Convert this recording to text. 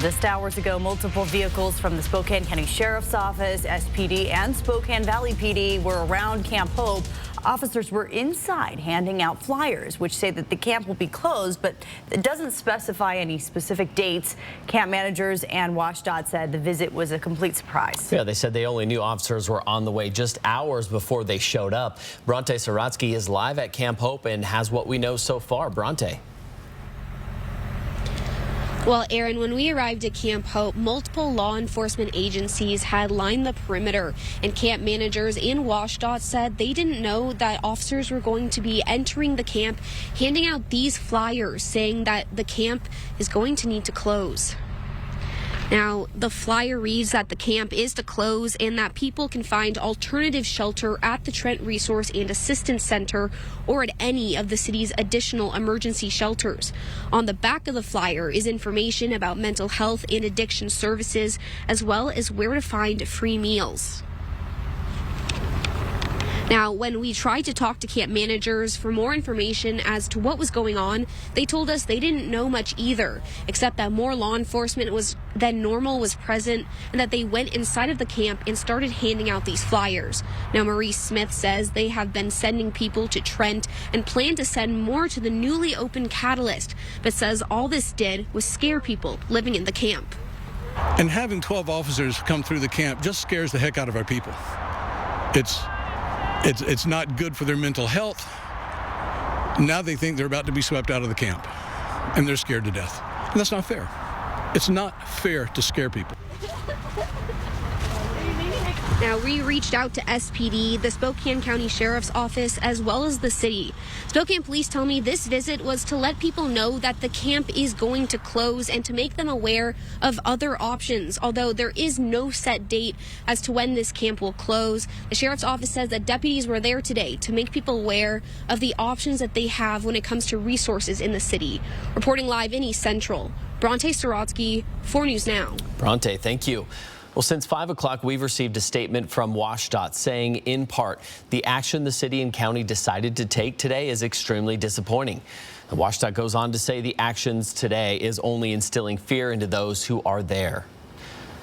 Just hours ago, multiple vehicles from the Spokane County Sheriff's Office, SPD, and Spokane Valley PD were around Camp Hope. Officers were inside handing out flyers, which say that the camp will be closed, but it doesn't specify any specific dates. Camp managers and WSDOT said the visit was a complete surprise. Yeah, they said they only knew officers were on the way just hours before they showed up. Bronte Saratsky is live at Camp Hope and has what we know so far. Bronte. Well, Aaron, when we arrived at Camp Hope, multiple law enforcement agencies had lined the perimeter, and camp managers in WSDOT said they didn't know that officers were going to be entering the camp, handing out these flyers saying that the camp is going to need to close. Now, the flyer reads that the camp is to close and that people can find alternative shelter at the Trent Resource and Assistance Center or at any of the city's additional emergency shelters. On the back of the flyer is information about mental health and addiction services, as well as where to find free meals. Now, when we tried to talk to camp managers for more information as to what was going on, they told us they didn't know much either, except that more law enforcement than normal was present and that they went inside of the camp and started handing out these flyers. Now, Maurice Smith says they have been sending people to Trent and plan to send more to the newly opened Catalyst, but says all this did was scare people living in the camp. And having 12 officers come through the camp just scares the heck out of our people. It's not good for their mental health. Now they think they're about to be swept out of the camp, and they're scared to death. And that's not fair. It's not fair to scare people. Now, we reached out to SPD, the Spokane County Sheriff's Office, as well as the city. Spokane Police tell me this visit was to let people know that the camp is going to close and to make them aware of other options. Although there is no set date as to when this camp will close, the Sheriff's Office says that deputies were there today to make people aware of the options that they have when it comes to resources in the city. Reporting live in East Central, Bronte Saratsky, 4 News Now. Bronte, thank you. Well, since 5 o'clock, we've received a statement from WSDOT saying, in part, the action the city and county decided to take today is extremely disappointing. And WSDOT goes on to say the actions today is only instilling fear into those who are there.